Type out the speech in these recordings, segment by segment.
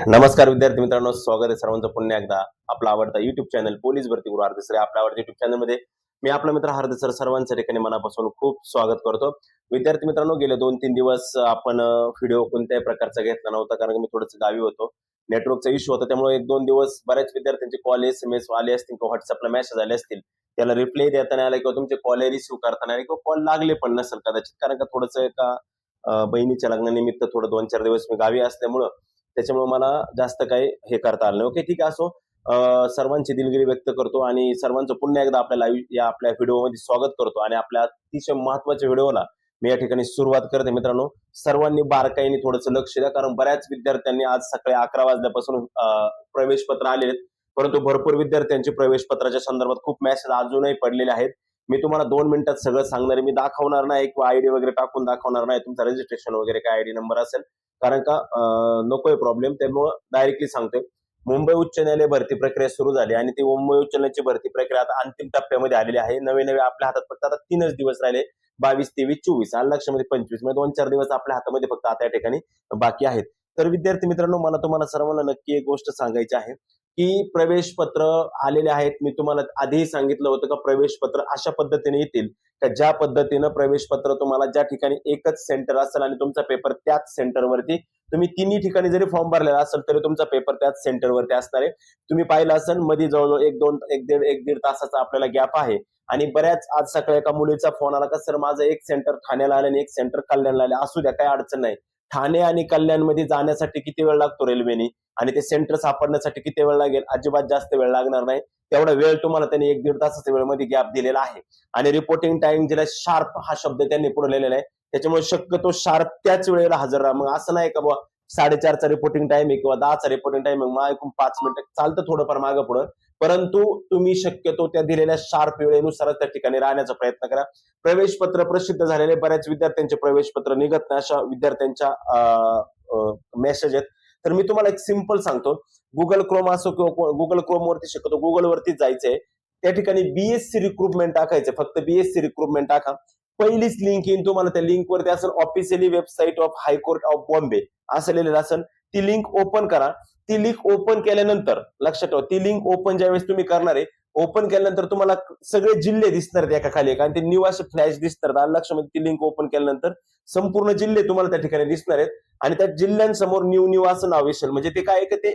नमस्कार विद्यार्थी मित्रांनो, स्वागत आहे सर्वांचं पुन्हा एकदा आपला आवडता युट्यूब चॅनल पोलीस भरती गुरु हार्दिक सर आपल्या आवडत्या युट्यूब चॅनलमध्ये मी आपला मित्र हार्दिक सर सर्वांच्या ठिकाणी मनापासून खूप स्वागत करतो. विद्यार्थी मित्रांनो, गेले 2-3 दिवस आपण व्हिडिओ कोणत्याही प्रकारचा घेतला नव्हता, कारण मी थोडंसं गावी होतो. नेटवर्कचा इश्यू होता, त्यामुळे 1-2 दिवस बऱ्याच विद्यार्थ्यांचे कॉल SMS आले असतील किंवा व्हॉट्सअपला मेसेज आले असतील, त्याला रिप्लाय देताना आला किंवा तुमचे कॉल रिसीव्ह करताना आले किंवा कॉल लागले पण नसेल कदाचित, कारण का थोडंसं एका बहिणीच्या लग्नानिमित्त थोडं 2-4 दिवस मी गावी असल्यामुळं त्याच्यामुळे मला जास्त काही हे करता आलं नाही. ओके, ठीक आहे, असो. सर्वांची दिलगिरी व्यक्त करतो आणि सर्वांचं पुन्हा एकदा आपल्या लाईव्ह या आपल्या व्हिडिओमध्ये स्वागत करतो आणि आपल्या अतिशय महत्वाच्या व्हिडिओला मी या ठिकाणी सुरुवात करते. मित्रांनो, सर्वांनी बारकाईने थोडंसं लक्ष द्या, कारण बऱ्याच विद्यार्थ्यांनी आज सकाळी 11 वाजल्यापासून प्रवेश पत्र आले आहेत, परंतु भरपूर विद्यार्थ्यांचे प्रवेश पत्राच्या संदर्भात खूप मेसेज अजूनही पडलेले आहेत. मी तुम्हाला 2 मिनिटात सगळं सांगणार आहे. मी दाखवणार नाही किंवा आयडी वगैरे टाकून दाखवणार नाही तुमचा रजिस्ट्रेशन वगैरे काय आयडी नंबर असेल, कारण का नकोय प्रॉब्लेम. त्यामुळे डायरेक्टली सांगतोय, मुंबई उच्च न्यायालय भरती प्रक्रिया सुरू झाली आणि ती मुंबई उच्च न्यायालयाची भरती प्रक्रिया आता अंतिम टप्प्यामध्ये आलेली आहे. नवे आपल्या हातात फक्त आता 3च दिवस राहिले, 22, 23, 24 आणि लक्षामध्ये 25, म्हणजे 2-4 दिवस आपल्या हातामध्ये फक्त आता या ठिकाणी बाकी आहेत. तर विद्यार्थी मित्रांनो, मला तुम्हाला सर्वांना नक्की एक गोष्ट सांगायची आहे की प्रवेश पत्र आलेले आहेत. मी तुम्हाला आधीही सांगितलं होतं का प्रवेश पत्र अशा पद्धतीने येतील का ज्या पद्धतीनं प्रवेश पत्र तुम्हाला ज्या ठिकाणी एकच सेंटर असेल आणि तुमचा पेपर त्याच सेंटरवरती, तुम्ही तिन्ही ठिकाणी जरी फॉर्म भरलेला असेल तरी तुमचा पेपर त्याच सेंटरवरती असणार आहे. तुम्ही पाहिलं असेल मध्ये जवळजवळ 1-1.5 तासाचा आपल्याला गॅप आहे आणि बऱ्याच आज सकाळी एका मुलीचा फोन आला का सर माझं एक सेंटर ठाण्याला आलं आणि एक सेंटर कल्याणला आलं. असू द्या, काही अडचण नाही. ठाणे आणि कल्याणमध्ये जाण्यासाठी किती वेळ लागतो रेल्वेने आणि ते सेंटर सापडण्यासाठी किती वेळ लागेल? अजिबात जास्त वेळ लागणार नाही. तेवढा वेळ तुम्हाला त्यांनी 1-1.5 तासाच्या वेळेमध्ये गॅप दिलेला आहे आणि रिपोर्टिंग टाइम जिला शार्प हा शब्द त्यांनी पुढे लिहिलेला आहे, त्याच्यामुळे शक्यतो शार्प त्याच वेळेला हजर राहा. मग असं नाही का बाबा 4:30चा रिपोर्टिंग टाइम आहे किंवा 10चा रिपोर्टिंग टाइम आहे, मग ऐकून 5 मिनिटं चालतं थोडंफार मागं पुढं, परंतु तुम्ही शक्यतो त्या दिलेल्या शार्प वेळेनुसार त्या ठिकाणी राहण्याचा प्रयत्न करा. प्रवेश पत्र प्रसिद्ध झालेले बऱ्याच विद्यार्थ्यांचे प्रवेश पत्र निघत नाही, अशा विद्यार्थ्यांच्या मेसेज आहेत. तर मी तुम्हाला एक सिंपल सांगतो, गुगल क्रोम असो किंवा गुगल क्रोम वरती शक्यतो गुगल वरतीच जायचंय. त्या ठिकाणी BSc रिक्रुटमेंट टाकायचं, फक्त BSc रिक्रुटमेंट टाका. पहिलीच लिंक येईल तुम्हाला, त्या लिंक वरती असेल officially website of high court of Bombay असं लिहिलेलं असेल. ती लिंक ओपन करा. ती लिंक ओपन केल्यानंतर लक्षात ठेवा, ती लिंक ओपन ज्यावेळेस तुम्ही करणार आहे, ओपन केल्यानंतर तुम्हाला सगळे जिल्हे दिसणार आहेत एका खाली, कारण ते न्यू असे फ्लॅश दिसतात लक्षामध्ये. ती लिंक ओपन केल्यानंतर संपूर्ण जिल्हे तुम्हाला त्या ठिकाणी दिसणार आहेत आणि त्या जिल्ह्यांसमोर न्यू असं नाव येईल. म्हणजे ते काय आहे, ते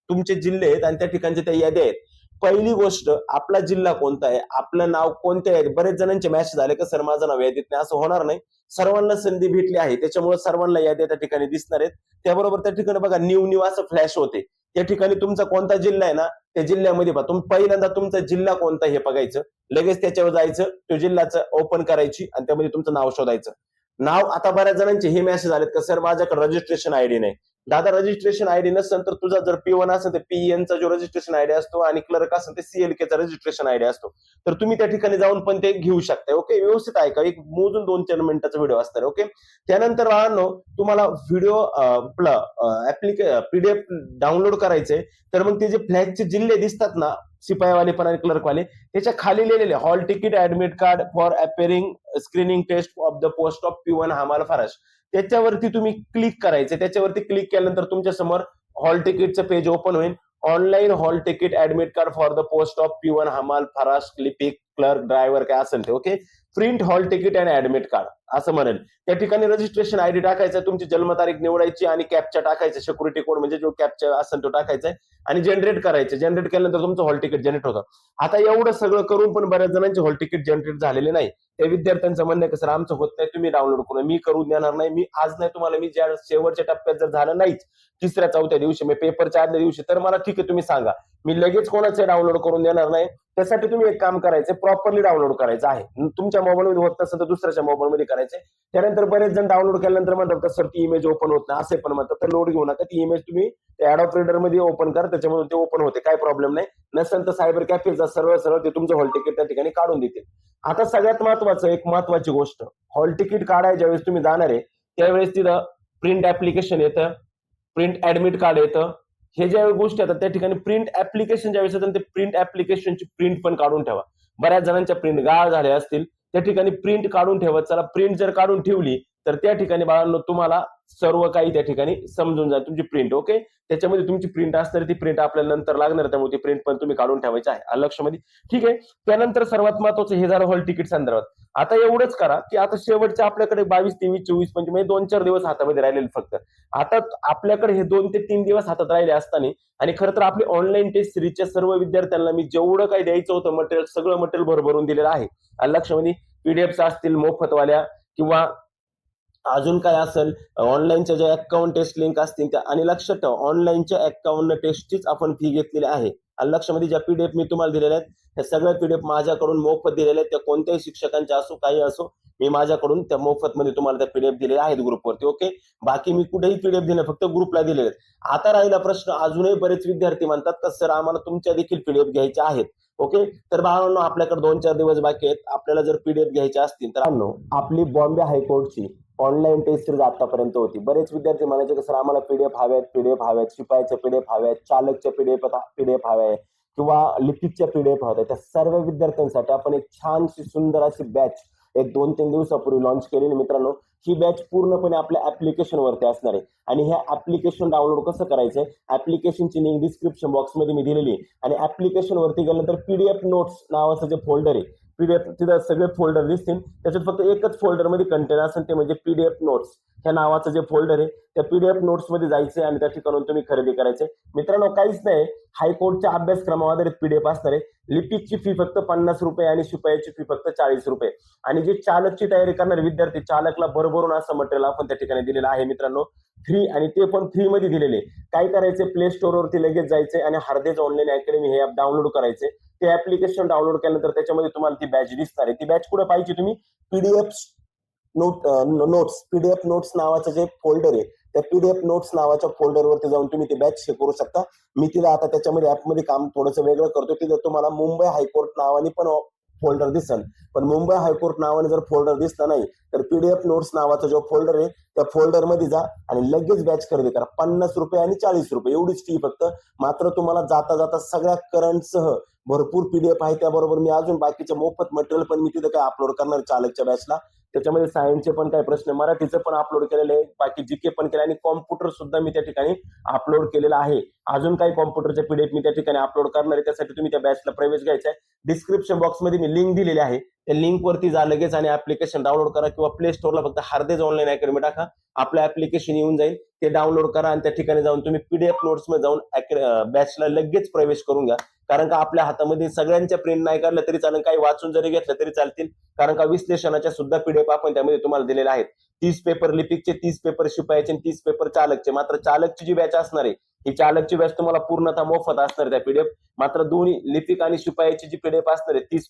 तुमचे जिल्हे आहेत आणि त्या ठिकाणच्या त्या याद्या आहेत. पहिली गोष्ट, आपला जिल्हा कोणता आहे, आपलं नाव कोणतं आहे. बरेच जणांचे मेसेज आले का सर माझं नाव यादीत नाही, असं होणार नाही. सर्वांना संधी भेटली आहे, त्याच्यामुळे सर्वांना याद्या त्या ठिकाणी दिसणार आहेत. त्याबरोबर त्या ठिकाणी बघा न्यू असं फ्लॅश होते. त्या ठिकाणी तुमचा कोणता जिल्हा आहे ना, त्या जिल्ह्यामध्ये पहा, तुम्ही पहिल्यांदा तुमचा जिल्हा कोणता हे बघायचं, लगेच त्याच्यावर जायचं, तो जिल्ह्याचं ओपन करायची आणि त्यामध्ये तुमचं नाव शोधायचं. नाव, आता बऱ्याच जणांचे हे मेसेज आलेत का सर माझ्याकडे रजिस्ट्रेशन आयडी नाही. दादा, रजिस्ट्रेशन आयडी नसेल तर तुझा जर P1 असेल तर PENचा जो रजिस्ट्रेशन आयडी असतो आणि क्लर्क असेल तर CLKचा रजिस्ट्रेशन आयडी असतो, तर तुम्ही त्या ठिकाणी जाऊन पण ते घेऊ शकता. ओके, व्यवस्थित ऐका, एक मोजून 2-4 मिनिटाचा व्हिडिओ असणार. ओके, त्यानंतर बाळांनो, तुम्हाला व्हिडिओ PDF डाउनलोड करायचंय, तर मग ते जे फ्लॅगचे जिल्हे दिसतात ना, शिपाईवाले पण आणि क्लर्कवाले, त्याच्या खाली लिहिलेले hall ticket admit card for appearing screening test of the post of P1 हमाल फराश, त्याच्यावरती तुम्ही क्लिक करायचं. त्याच्यावरती क्लिक केल्यानंतर तुमच्या समोर हॉल तिकीटचं पेज ओपन होईल. Online hall ticket admit card for the post of P1 हमाल फराश लिपिक क्लर्क ड्रायव्हर काय असेल ते. Okay, print hall ticket and admit card असं म्हणेल. त्या ठिकाणी रजिस्ट्रेशन आयडी टाकायचं, तुमची जन्मतारीख निवडायची आणि कॅप्चा टाकायचं, सिक्युरिटी कोड म्हणजे जो कॅप्चा असेल तो टाकायचा आणि जनरेट करायचं. जनरेट केल्यानंतर तुमचं हॉल तिकीट जनरेट होतं. आता एवढं सगळं करून पण बऱ्याच जणांचे हॉल तिकीट जनरेट झालेले नाही. त्या विद्यार्थ्यांचं म्हणणं आहे की सर आमचं होत नाही, तुम्ही डाउनलोड करून. मी करून देणार नाही. मी आज नाही तुम्हाला, मी ज्या शेवटच्या टप्प्यात जर झालं नाहीच 3ऱ्या-4थ्या दिवशी, मी पेपरच्या आदल्या दिवशी, तर मला ठीक आहे तुम्ही सांगा, मी लगेच कोणाचं डाउनलोड करून देणार नाही. त्यासाठी तुम्ही एक काम करायचं, प्रॉपरली डाउनलोड करायचं आहे. तुमच्या मोबाईलमध्ये होत नसेल तर दुसऱ्याच्या मोबाईलमध्ये करायचे. त्यानंतर बरेच जण डाउनलोड केल्यानंतर म्हणतात का सर ती इमेज ओपन होत नाही, असे पण म्हणतात. तर लोड घेऊ नका, ती इमेज तुम्ही ऍडोब रीडर मध्ये ओपन करा, त्याच्यामुळे ते ओपन होते, काय प्रॉब्लेम नाही. नसेल तर सायबर कॅफेचा सरळ ते तुमचं हॉल तिकीट त्या ठिकाणी काढून देतील. आता सगळ्यात महत्वाचं, एक महत्वाची गोष्ट, हॉल तिकीट काढायला ज्यावेळेस तुम्ही जाणार आहे त्यावेळेस तिथं प्रिंट ऍप्लिकेशन येतं, प्रिंट ऍडमिट कार्ड येतं. हे ज्या गोष्टी येतात त्या ठिकाणी प्रिंट ऍप्लिकेशन ज्यावेळेस येतं ते प्रिंट ऍप्लिकेशनची प्रिंट पण काढून ठेवा. बऱ्याच जणांच्या प्रिंट गाळ झाल्या असतील, त्या ठिकाणी प्रिंट काढून ठेवत चला. प्रिंट जर काढून ठेवली तर त्या ठिकाणी बाळांनो तुम्हाला सर्व काही त्या ठिकाणी समजून जाईल. तुमची प्रिंट ओके, त्याच्यामध्ये तुमची प्रिंट असणार, ती प्रिंट आपल्याला नंतर लागणार, त्यामुळे ती प्रिंट पण तुम्ही काढून ठेवायची आहे. आलं लक्षामध्ये? ठीक आहे. त्यानंतर सर्वात महत्वाचं हे झालं हॉल तिकीट संदर्भात. आता एवढंच करा की आता शेवटचे आपल्याकडे 22, 23, 24, 25 म्हणजे 2-4 दिवस हातामध्ये राहिलेले फक्त. आता आपल्याकडे हे 2 ते 3 दिवस हातात राहिले असताना आणि खरं तर आपली ऑनलाईन टेस्ट सिरीजच्या सर्व विद्यार्थ्यांना मी जेवढं काही द्यायचं होतं मटेरियल, सगळं मटेरियल भरभरून दिलेलं आहे. आलं लक्षामध्ये? पीडीएफ असतील मोफतवाल्या किंवा अजून काय असेल, ऑनलाईनच्या ज्या अकाउंट टेस्ट लिंक असतील त्या, आणि लक्षात ठेवा ऑनलाईनच्या अकाउंट टेस्टचीच आपण फी घेतलेली आहे. आणि लक्षामध्ये ज्या पीडीएफ मी तुम्हाला दिलेल्या आहेत त्या सगळ्या पीडीएफ माझ्याकडून मोफत दिलेल्या आहेत. त्या कोणत्याही शिक्षकांच्या असो काही असो, मी माझ्याकडून त्या मोफतमध्ये तुम्हाला त्या पीडीएफ दिलेल्या आहेत ग्रुपवरती. ओके, बाकी मी कुठेही पीडीएफ दिले, फक्त ग्रुपला दिलेले आहेत. आता राहिला प्रश्न, अजूनही बरेच विद्यार्थी म्हणतात का सर आम्हाला तुमच्या देखील पीडीएफ घ्यायच्या आहेत. ओके, तर बाळांनो आपल्याकडे 2-4 दिवस बाकी आहेत. आपल्याला जर पीडीएफ घ्यायच्या असतील तर आपली बॉम्बे हायकोर्टची ऑनलाईन टेस्ट सिरीज आतापर्यंत होती. बरेच विद्यार्थी म्हणायचे की सर आम्हाला पीडीएफ हव्यात, शिपाईच्या पीडीएफ हव्यात, चालकच्या पीडीएफ हव्या आहे किंवा लिपिकच्या पीडीएफ हव्या. त्या सर्व विद्यार्थ्यांसाठी आपण एक छानशी सुंदर अशी बॅच एक 2-3 दिवसापूर्वी लॉन्च केलेली मित्रांनो. ही बॅच पूर्णपणे आपल्या ऍप्लिकेशन वरती असणार आहे आणि हे ऍप्लिकेशन डाउनलोड कसं करायचं, ऍप्लिकेशनची लिंक डिस्क्रिप्शन बॉक्समध्ये मी दिलेली आहे. आणि ऍप्लिकेशन वरती गेल्यानंतर पीडीएफ नोट्स नावाचं जे फोल्डर आहे, पीडीएफ तिथं सगळे फोल्डर दिसतील. त्याच्यात फक्त एकच फोल्डर मध्ये कंटेन असेल, ते म्हणजे पीडीएफ नोट्स ह्या नावाचं जे फोल्डर आहे त्या पीडीएफ नोट्स मध्ये जायचे आणि त्या ठिकाणून तुम्ही खरेदी करायचे. मित्रांनो काहीच नाही, हायकोर्टच्या अभ्यासक्रमावर आधारित पीडीएफ असणार आहे. लिपिकची फी फक्त 50 रुपये आणि शिपाईची फी फक्त 40 रुपये. आणि जे चालकची तयारी करणारे विद्यार्थी, चालकला भरभरून असं मटेरियल आपण त्या ठिकाणी दिलेलं आहे मित्रांनो, फ्री, आणि ते पण फ्री मध्ये दिलेले. काय करायचे, प्ले स्टोर वरती लगेच जायचे आणि हार्देज ऑनलाईन अकॅडमी हे ऍप डाउनलोड करायचे. ते ऍप्लिकेशन डाउनलोड केल्यानंतर त्याच्यामध्ये तुम्हाला ती बॅच दिसणार आहे. ती बॅच कुठे पाहिजे, तुम्ही पीडीएफ पीडीएफ नोट्स नावाचं जे फोल्डर आहे त्या पीडीएफ नोट्स नावाच्या फोल्डरवरती जाऊन तुम्ही ती बॅच हे करू शकता. मी तिला आता त्याच्यामध्ये ऍपमध्ये काम थोडंसं वेगळं करतो. तिथं तुम्हाला मुंबई हायकोर्ट नावाने पण फोल्डर दिसेल, पण मुंबई हायकोर्ट नावाने जर फोल्डर दिसला नाही तर पीडीएफ नोट्स नावाचा जो फोल्डर आहे त्या फोल्डर मध्ये जा आणि लगेच बॅच खरेदी करा. 50 रुपये आणि 40 रुपये एवढीच फी फक्त. मात्र तुम्हाला जाता जाता सगळ्या करंटसह भरपूर पीडीएफ आहे. त्याबरोबर मी अजून बाकीचे मोफत मटेरियल पण मी तिथे काय अपलोड करणार चालकच्या बॅचला. त्याच्यामध्ये सायन्सचे पण काही प्रश्न, मराठीचं पण अपलोड केलेले आहे, बाकी जीके पण केले आणि कॉम्प्युटर सुद्धा मी त्या ठिकाणी अपलोड केलेला आहे. अजून काही कॉम्प्युटरचे पीडीएफ मी त्या ठिकाणी अपलोड करणार आहे. त्यासाठी तुम्ही त्या बॅचला प्रवेश घ्यायचा आहे. डिस्क्रिप्शन बॉक्समध्ये मी लिंक दिलेली आहे, त्या लिंक वरती जा लगेच आणि ऍप्लिकेशन डाउनलोड करा किंवा प्ले स्टोरला फक्त हार्देज ऑनलाईन अकॅडमी टाका, आपलं ऍप्लिकेशन येऊन जाईल. ते डाउनलोड करा आणि त्या ठिकाणी जाऊन तुम्ही पीडीएफ नोट्स मध्ये जाऊन बॅचला लगेच प्रवेश करून घ्या. कारण का आपल्या हातामध्ये सगळ्यांच्या प्रिंट नाही काढल्या तरी चालेल, काही वाचून जरी घेतलं तरी चालतील. कारण का विश्लेषणाच्या सुद्धा पीडीएफ आपण त्यामध्ये तुम्हाला दिलेले आहेत. 30 पेपर लिपिकचे, 30 पेपर शिपायाचे, 30 पेपर चालकचे. मात्र चालकची जी बॅच असणार आहे ही चालकची बॅच तुम्हाला पूर्णतः मोफत असणार त्या पीडीएफ. मात्र दोन्ही लिपिक आणि शिपायाची जी पीडीएफ असणार आहे 30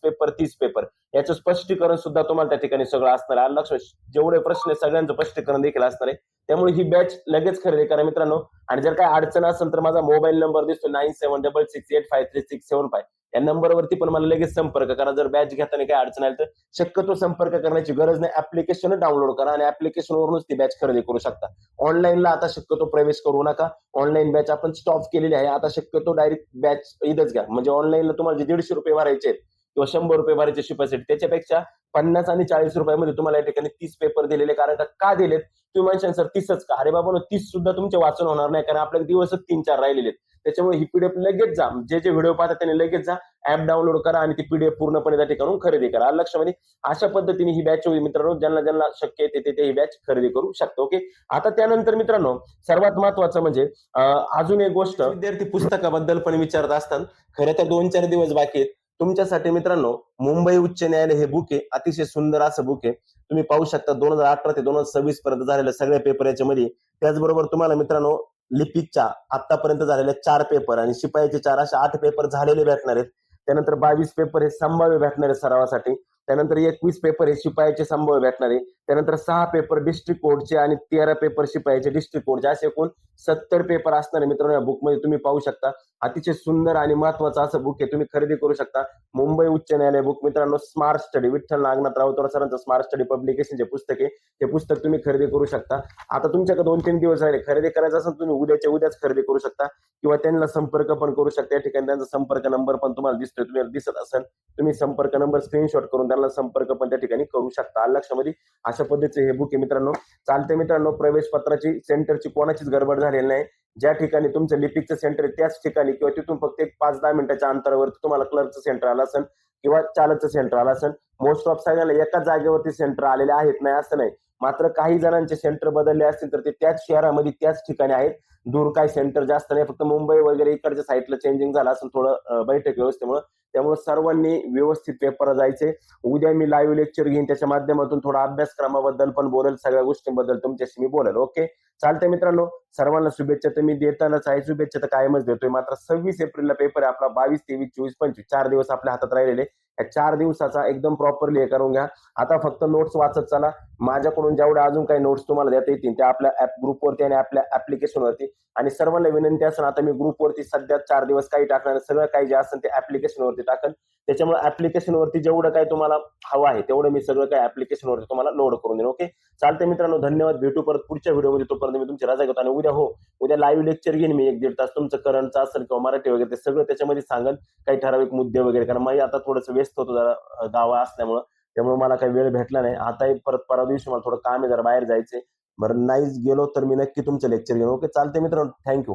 पेपर याचं स्पष्टीकरण सुद्धा तुम्हाला त्या ठिकाणी सगळं असणार आहे. लक्ष, जेवढे प्रश्न आहे सगळ्यांचं स्पष्टीकरण देखील असणार आहे. त्यामुळे ही बॅच लगेच खरेदी करा मित्रांनो. आणि जर काही अडचण असेल तर माझा मोबाईल नंबर दिसतो 9766853675 या नंबरवरती पण मला लगेच संपर्क करा. जर बॅच घेताना काही अडचण आली तर शक्यतो संपर्क करण्याची गरज नाही, ऍप्लिकेशन डाउनलोड करा आणि ऍप्लिकेशन वरूनच ती बॅच खरेदी करू शकता. ऑनलाईनला आता शक्यतो प्रवेश करू नका. ऑनलाईन बॅच आपण स्टॉप केलेली आहे. आता शक्यतो डायरेक्ट बॅच इथंच घ्या. म्हणजे ऑनलाईनला तुम्हाला जे 150 रुपये भरायचे किंवा 100 रुपये भरायचे शिपासाठी, त्याच्यापेक्षा 50 आणि 40 रुपयामध्ये तुम्हाला या ठिकाणी 30 पेपर दिलेले. कारण का दिलेत तुम्ही म्हणशाल सर 30च का, अरे बाबा 30 सुद्धा तुमचे वाचन होणार नाही, कारण आपल्याला दिवसच 3-4 राहिलेले आहेत. त्याच्यामुळे ही पीडीएफ लगेच जा, जे व्हिडिओ पाहता त्यांनी लगेच जा, ऍप डाउनलोड करा आणि ती पीडीएफ पूर्णपणे त्या ठिकाणी खरेदी करा. लक्षामध्ये अशा पद्धतीने ही बॅच होईल मित्रांनो. ज्यांना ज्यांना शक्य आहे ते ही बॅच खरेदी करू शकतो. ओके, आता त्यानंतर मित्रांनो सर्वात महत्वाचं म्हणजे अजून एक गोष्ट, विद्यार्थी पुस्तकाबद्दल पण विचारत असतात. खरं तर 2-4 दिवस बाकी आहेत तुमच्यासाठी मित्रांनो. मुंबई उच्च न्यायालय हे बुक आहे, अतिशय सुंदर असं बुक आहे. तुम्ही पाहू शकता 2018 ते 2026 पर्यंत झालेले सगळे पेपर याच्यामध्ये. त्याचबरोबर तुम्हाला मित्रांनो लिपिकच्या आतापर्यंत झालेल्या 4 पेपर आणि शिपाईचे 4 असे 8 पेपर झालेले भेटणार आहेत. त्यानंतर 22 पेपर हे संभाव्य भेटणार आहेत सरावासाठी. त्यानंतर 21 पेपर हे शिपायाचे संभाव्य भेटणार आहे. त्यानंतर 6 पेपर डिस्ट्रिक्ट कोर्टचे आणि 13 पेपर शिपायाचे डिस्ट्रिक्ट कोर्टचे, असे एकूण 70 पेपर असणार आहे मित्रांनो या बुकमध्ये. तुम्ही पाहू शकता अतिशय सुंदर आणि महत्वाचं असं बुक आहे, तुम्ही खरेदी करू शकता. मुंबई उच्च न्यायालय बुक मित्रांनो, स्मार्ट स्टडी, विठ्ठल नागनाथ राऊतवार सरांचं स्मार्ट स्टडी पब्लिकेशनचे पुस्तक आहे. हे पुस्तक तुम्ही खरेदी करू शकता. आता तुमच्याकडे 2-3 दिवस राहिले, खरेदी करायचं असेल तुम्ही उद्याच्या उद्याच खरेदी करू शकता किंवा त्यांना संपर्क पण करू शकता. या ठिकाणी त्यांचा संपर्क नंबर पण तुम्हाला दिसतोय, तुम्हाला दिसत असेल, तुम्ही संपर्क नंबर स्क्रीनशॉट करून त्यांना संपर्क पण त्या ठिकाणी करू शकता. लक्षामध्ये अशा पद्धतीचे हे बुक आहे मित्रांनो. चालते मित्रांनो, प्रवेश पत्राची सेंटरची कोणाचीच गडबड झालेली नाही. ज्या ठिकाणी तुमचं लिपिकचं सेंटर आहे त्याच ठिकाणी किंवा तिथून फक्त एक 5-10 मिनिटाच्या अंतरावरती तुम्हाला क्लर्कचं सेंटर आलं असेल किंवा चालकचं सेंटर आलं असेल. मोस्ट ऑफ सगळ्यांना एकाच जागेवरती सेंटर आलेले आहेत, नाही असं नाही. मात्र काही जणांचे सेंटर बदलले असतील तर ते त्याच शहरामध्ये त्याच ठिकाणी आहेत. दूर काही सेंटर जास्त नाही, फक्त मुंबई वगैरे इकडच्या साईडला चेंजिंग झालं असेल थोडं बैठक व्यवस्थेमुळे. त्यामुळे सर्वांनी व्यवस्थित पेपर जायचे. उद्या मी लाईव्ह लेक्चर घेईन, त्याच्या माध्यमातून थोडा अभ्यासक्रमाबद्दल पण बोलेल, सगळ्या गोष्टींबद्दल तुमच्याशी मी बोलेल. ओके, चालतंय मित्रांनो, सर्वांना शुभेच्छा. तर मी देतानाच आहे, शुभेच्छा तर कायमच देतोय. मात्र 26 एप्रिलला पेपर आहे आपला. 22, 23, 24, 25 4 दिवस आपल्या हातात राहिलेले. या 4 दिवसाचा एकदम प्रॉपरली हे करून घ्या. आता फक्त नोट्स वाचत चला. माझ्याकडून जेवढ्या अजून काही नोट्स तुम्हाला देता येतील त्या आपल्या ग्रुपवरती आणि आपल्या ऍप्लिकेशनवरती. आणि सर्वांना विनंती असेल, आता मी ग्रुपवरती सध्या 4 दिवस काही टाकणार, सगळं काही जे असेल ते ऍप्लिकेशनवरती टाकन. त्याच्यामुळे ऍप्लिकेशनवरती जेवढं काही तुम्हाला हवं आहे तेवढं मी सगळं काही ऍप्लिकेशनवरती तुम्हाला लोड करून देईन. ओके, चालतंय मित्रांनो, धन्यवाद. भेटू परत पुढच्या व्हिडिओमध्ये. तोपर्यंत मी तुमची रजा घेतो आणि उद्या लाईव्ह लेक्चर घेईन मी 1-1.5 तास. तुमचं करंटचं असेल किंवा मराठी वगैरे ते सगळं त्याच्यामध्ये सांगेल, काही ठराविक मुद्दे वगैरे. कारण मी आता थोडंसं व्यस्त होतो जरा गावा असल्यामुळं, त्यामुळे मला काही वेळ भेटला नाही. आताही परत परवा दिवशी मला थोडं काम आहे, जरा बाहेर जायचंय. बरं, नाहीच गेलो तर मी नक्की तुमचं लेक्चर घेईन. ओके, चालतंय मित्रांनो, थँक्यू.